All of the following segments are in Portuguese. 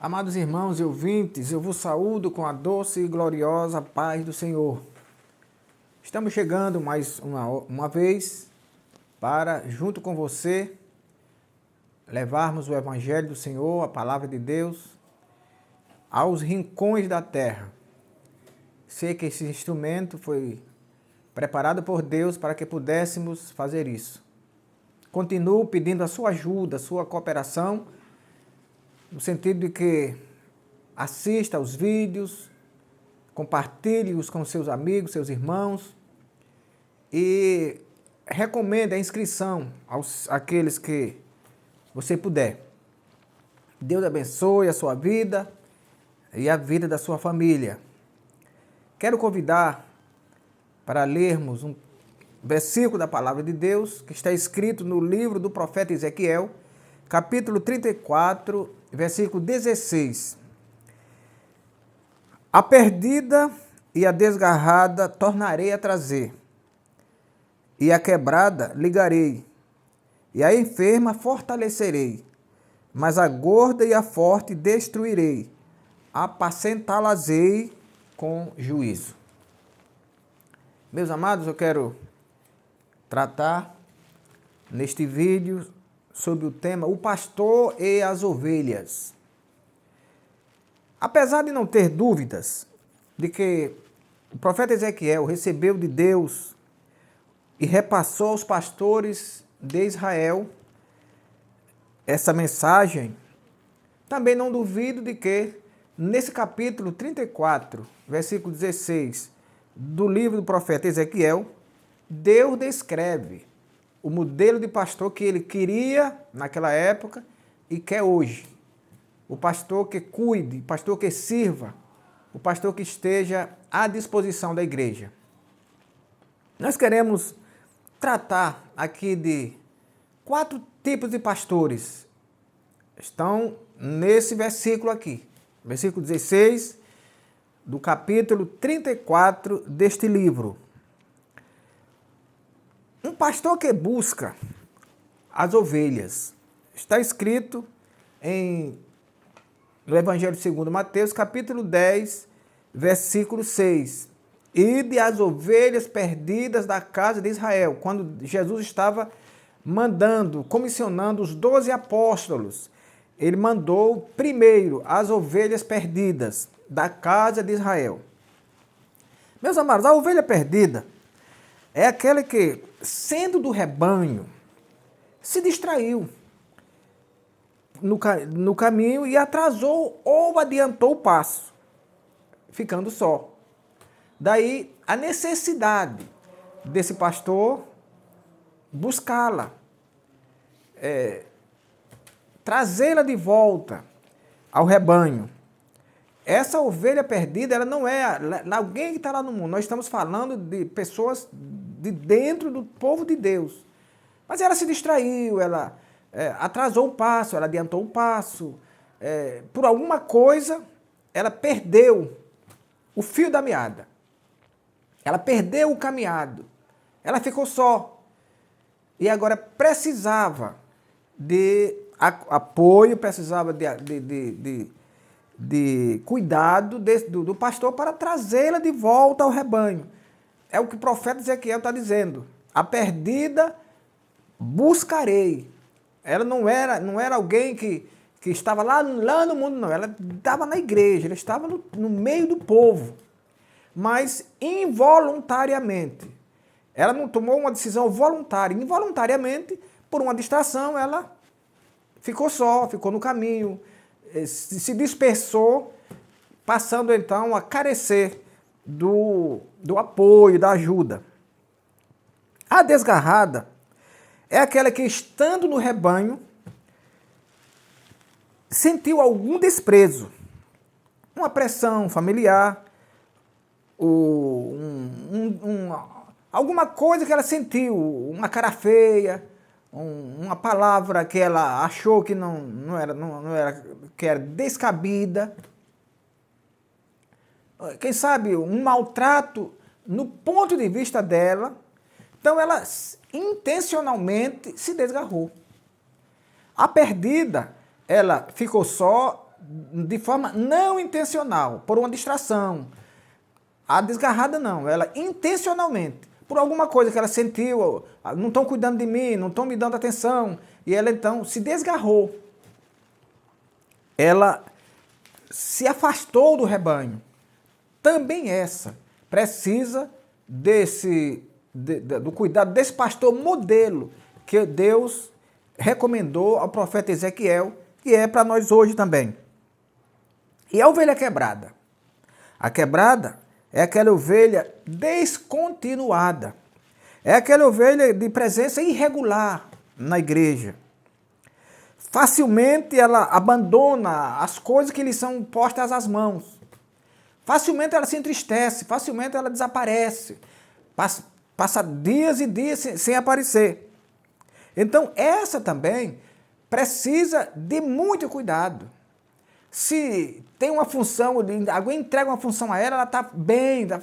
Amados irmãos e ouvintes, eu vos saúdo com a doce e gloriosa paz do Senhor. Estamos chegando mais uma vez para, junto com você, levarmos o Evangelho do Senhor, a Palavra de Deus, aos rincões da terra. Sei que esse instrumento foi preparado por Deus para que pudéssemos fazer isso. Continuo pedindo a sua ajuda, a sua cooperação, no sentido de que assista aos vídeos, compartilhe-os com seus amigos, seus irmãos e recomende a inscrição àqueles que você puder. Deus abençoe a sua vida e a vida da sua família. Quero convidar para lermos um versículo da Palavra de Deus que está escrito no livro do profeta Ezequiel, capítulo 34, versículo 16. A perdida e a desgarrada tornarei a trazer, e a quebrada ligarei, e a enferma fortalecerei, mas a gorda e a forte destruirei, apacentá-las-ei com juízo. Meus amados, eu quero tratar neste vídeo sobre o tema o pastor e as ovelhas. Apesar de não ter dúvidas de que o profeta Ezequiel recebeu de Deus e repassou aos pastores de Israel essa mensagem, também não duvido de que nesse capítulo 34, versículo 16 do livro do profeta Ezequiel, Deus descreve o modelo de pastor que ele queria naquela época e quer hoje. O pastor que cuide, o pastor que sirva, o pastor que esteja à disposição da igreja. Nós queremos tratar aqui de 4 tipos de pastores. Estão nesse versículo aqui, versículo 16 do capítulo 34 deste livro. Um pastor que busca as ovelhas. Está escrito no Evangelho segundo Mateus, capítulo 10, versículo 6. Ide as ovelhas perdidas da casa de Israel. Quando Jesus estava comissionando os 12 apóstolos, ele mandou primeiro as ovelhas perdidas da casa de Israel. Meus amados, a ovelha perdida é aquela que, sendo do rebanho, se distraiu no caminho e atrasou ou adiantou o passo, ficando só. Daí a necessidade desse pastor buscá-la, trazê-la de volta ao rebanho. Essa ovelha perdida, ela não é alguém que está lá no mundo. Nós estamos falando de pessoas de dentro do povo de Deus. Mas ela se distraiu, ela atrasou o passo, ela adiantou o passo. Por alguma coisa, ela perdeu o fio da meada. Ela perdeu o caminhado. Ela ficou só. E agora precisava de apoio, precisava de cuidado do pastor para trazê-la de volta ao rebanho. É o que o profeta Ezequiel está dizendo. A perdida buscarei. Ela não era alguém que estava lá no mundo, não. Ela estava na igreja, ela estava no meio do povo. Mas involuntariamente. Ela não tomou uma decisão voluntária. Involuntariamente, por uma distração, ela ficou só, ficou no caminho, se dispersou, passando então a carecer do apoio, da ajuda. A desgarrada é aquela que, estando no rebanho, sentiu algum desprezo, uma pressão familiar, alguma coisa que ela sentiu, uma cara feia, uma palavra que ela achou que não era que era descabida. Quem sabe um maltrato no ponto de vista dela. Então ela intencionalmente se desgarrou. A perdida, ela ficou só, de forma não intencional, por uma distração. A desgarrada não, ela intencionalmente, por alguma coisa que ela sentiu, não estão cuidando de mim, não estão me dando atenção, e ela então se desgarrou. Ela se afastou do rebanho. Também essa precisa do cuidado desse pastor modelo que Deus recomendou ao profeta Ezequiel, que é para nós hoje também. E a ovelha quebrada? A quebrada é aquela ovelha descontinuada. É aquela ovelha de presença irregular na igreja. Facilmente ela abandona as coisas que lhe são postas às mãos. Facilmente ela se entristece, facilmente ela desaparece. Passa dias e dias sem aparecer. Então essa também precisa de muito cuidado. Se tem uma função, alguém entrega uma função a ela, ela está bem, está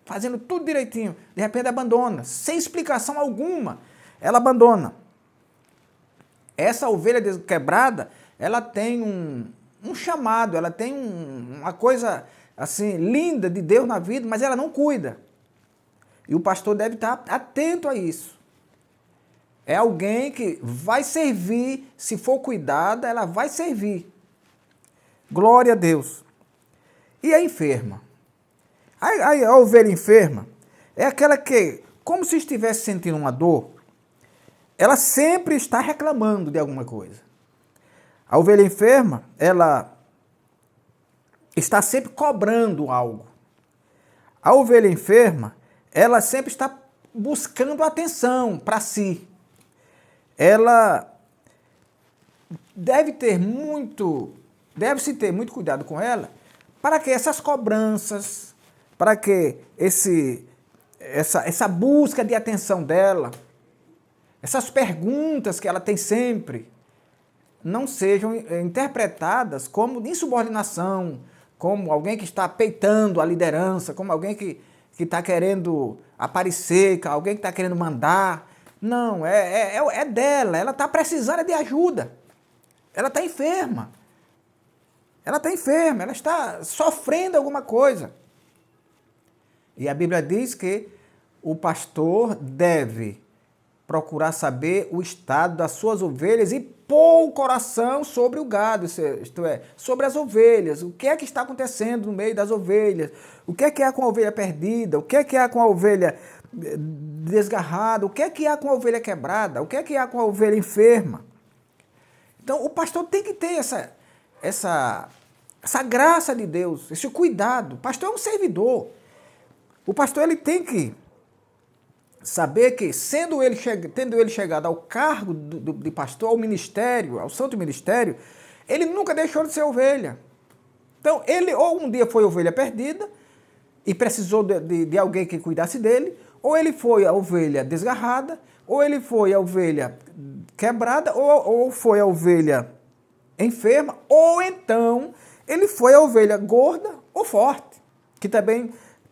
fazendo tudo direitinho, de repente abandona, sem explicação alguma, ela abandona. Essa ovelha quebrada, ela tem um chamado, ela tem uma coisa assim linda de Deus na vida, mas ela não cuida. E o pastor deve estar atento a isso. É alguém que vai servir, se for cuidada, ela vai servir. Glória a Deus. E a enferma? A ovelha enferma é aquela que, como se estivesse sentindo uma dor, ela sempre está reclamando de alguma coisa. A ovelha enferma, ela está sempre cobrando algo. A ovelha enferma, ela sempre está buscando atenção para si. Ela deve-se ter muito cuidado com ela, para que essas cobranças, para que essa busca de atenção dela, essas perguntas que ela tem sempre, não sejam interpretadas como insubordinação, como alguém que está peitando a liderança, como alguém que está querendo aparecer, alguém que está querendo mandar. Não, é dela, ela está precisando de ajuda. Ela está enferma. Ela está enferma, ela está sofrendo alguma coisa. E a Bíblia diz que o pastor deve procurar saber o estado das suas ovelhas e pôr o coração sobre o gado, isto é, sobre as ovelhas. O que é que está acontecendo no meio das ovelhas? O que é com a ovelha perdida? O que é com a ovelha desgarrada? O que é com a ovelha quebrada? O que é com a ovelha enferma? Então, o pastor tem que ter essa graça de Deus, esse cuidado. O pastor é um servidor. O pastor ele tem que saber que, tendo ele chegado ao cargo de pastor, ao ministério, ao santo ministério, ele nunca deixou de ser ovelha. Então, ele ou um dia foi ovelha perdida e precisou de alguém que cuidasse dele, ou ele foi a ovelha desgarrada, ou ele foi a ovelha quebrada, ou foi a ovelha enferma, ou então ele foi a ovelha gorda ou forte, que também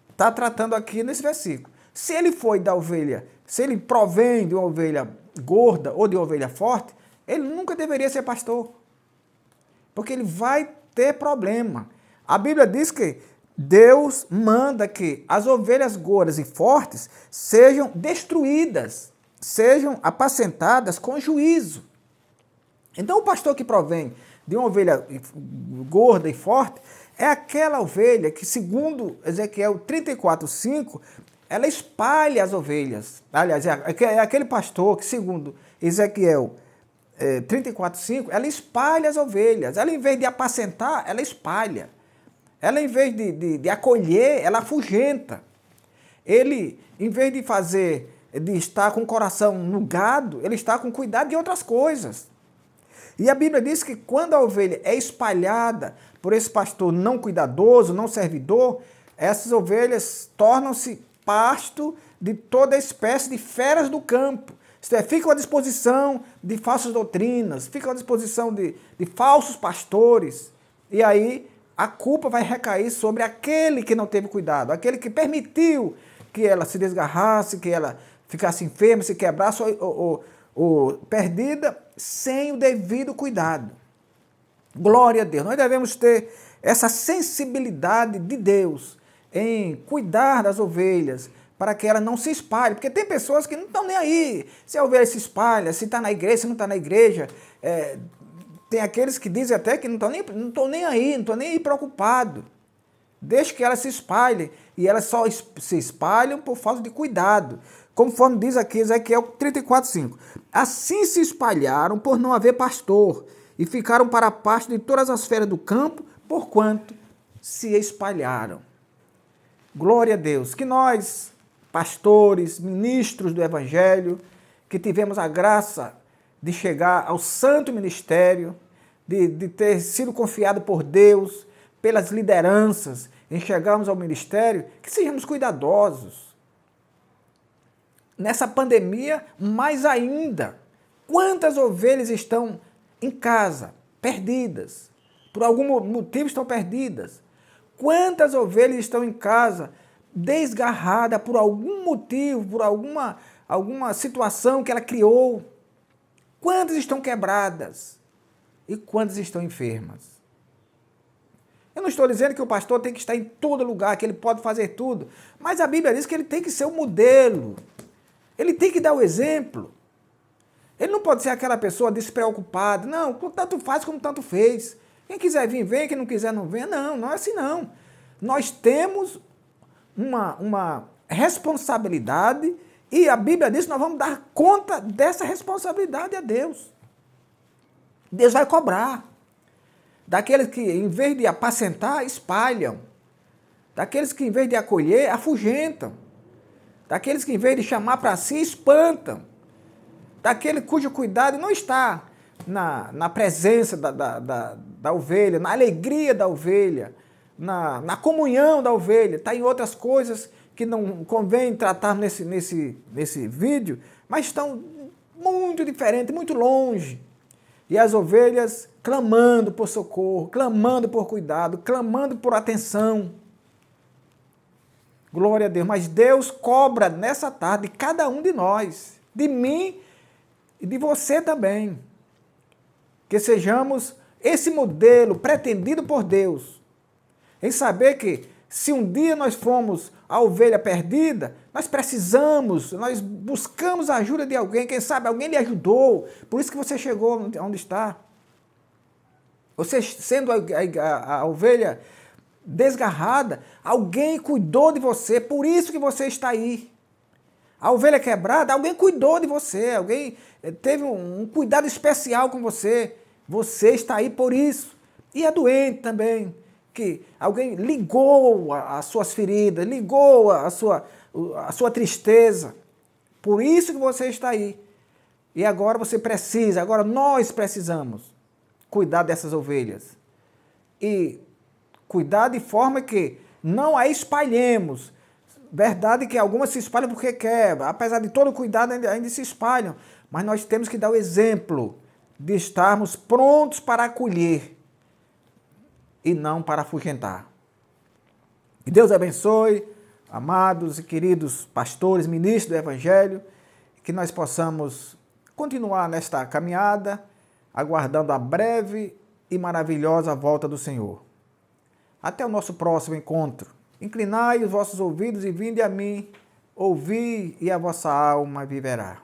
está tratando aqui nesse versículo. Se ele foi da ovelha, se ele provém de uma ovelha gorda ou de uma ovelha forte, ele nunca deveria ser pastor, porque ele vai ter problema. A Bíblia diz que Deus manda que as ovelhas gordas e fortes sejam destruídas, sejam apacentadas com juízo. Então o pastor que provém de uma ovelha gorda e forte é aquela ovelha que, segundo Ezequiel 34:5, ela espalha as ovelhas. Aliás, é aquele pastor que, segundo Ezequiel 34:5, ela espalha as ovelhas. Ela, em vez de apacentar, ela espalha. Ela, em vez de acolher, ela afugenta. Ele, em vez de estar com o coração no gado, ele está com cuidado de outras coisas. E a Bíblia diz que quando a ovelha é espalhada por esse pastor não cuidadoso, não servidor, essas ovelhas tornam-se pasto de toda espécie de feras do campo. Isto é, ficam à disposição de falsas doutrinas, ficam à disposição de falsos pastores. E aí a culpa vai recair sobre aquele que não teve cuidado, aquele que permitiu que ela se desgarrasse, que ela ficasse enferma, se quebrasse ou perdida sem o devido cuidado. Glória a Deus. Nós devemos ter essa sensibilidade de Deus em cuidar das ovelhas, para que ela não se espalhe. Porque tem pessoas que não estão nem aí se a ovelha se espalha, se está na igreja, se não está na igreja. Tem aqueles que dizem até que não estão nem aí preocupado. Deixe que elas se espalhem. E elas só se espalham por falta de cuidado. Conforme diz aqui Ezequiel 34:5. Assim se espalharam por não haver pastor, e ficaram para a parte de todas as feras do campo, porquanto se espalharam. Glória a Deus. Que nós, pastores, ministros do Evangelho, que tivemos a graça de chegar ao santo ministério, de ter sido confiado por Deus, pelas lideranças, em chegarmos ao ministério, que sejamos cuidadosos. Nessa pandemia, mais ainda, quantas ovelhas estão em casa, perdidas, por algum motivo estão perdidas. Quantas ovelhas estão em casa, desgarradas por algum motivo, por alguma situação que ela criou. Quantas estão quebradas e quantas estão enfermas? Eu não estou dizendo que o pastor tem que estar em todo lugar, que ele pode fazer tudo, mas a Bíblia diz que ele tem que ser o modelo. Ele tem que dar o exemplo. Ele não pode ser aquela pessoa despreocupada. Não, tanto faz como tanto fez. Quem quiser vir, vem. Quem não quiser, não venha. Não, não é assim não. Nós temos uma responsabilidade e a Bíblia diz que nós vamos dar conta dessa responsabilidade a Deus. Deus vai cobrar. Daqueles que, em vez de apacentar, espalham. Daqueles que, em vez de acolher, afugentam. Daqueles que, em vez de chamar para si, espantam. Daquele cujo cuidado não está na presença da ovelha, na alegria da ovelha, na comunhão da ovelha. Está em outras coisas que não convém tratar nesse vídeo, mas estão muito diferentes, muito longe. E as ovelhas clamando por socorro, clamando por cuidado, clamando por atenção. Glória a Deus. Mas Deus cobra nessa tarde cada um de nós, de mim e de você também. Que sejamos esse modelo pretendido por Deus, em saber que se um dia nós formos a ovelha perdida, nós buscamos a ajuda de alguém, quem sabe alguém lhe ajudou, por isso que você chegou onde está. Você sendo a ovelha desgarrada, alguém cuidou de você, por isso que você está aí. A ovelha quebrada, alguém cuidou de você, alguém teve um cuidado especial com você. Você está aí por isso. E a doente também, que alguém ligou as suas feridas, ligou a sua tristeza. Por isso que você está aí. E agora agora nós precisamos cuidar dessas ovelhas. E cuidar de forma que não a espalhemos. Verdade que algumas se espalham porque quer, apesar de todo o cuidado ainda se espalham, mas nós temos que dar o exemplo de estarmos prontos para acolher e não para afugentar. Que Deus abençoe, amados e queridos pastores, ministros do Evangelho, que nós possamos continuar nesta caminhada, aguardando a breve e maravilhosa volta do Senhor. Até o nosso próximo encontro. Inclinai os vossos ouvidos e vinde a mim, ouvi e a vossa alma viverá.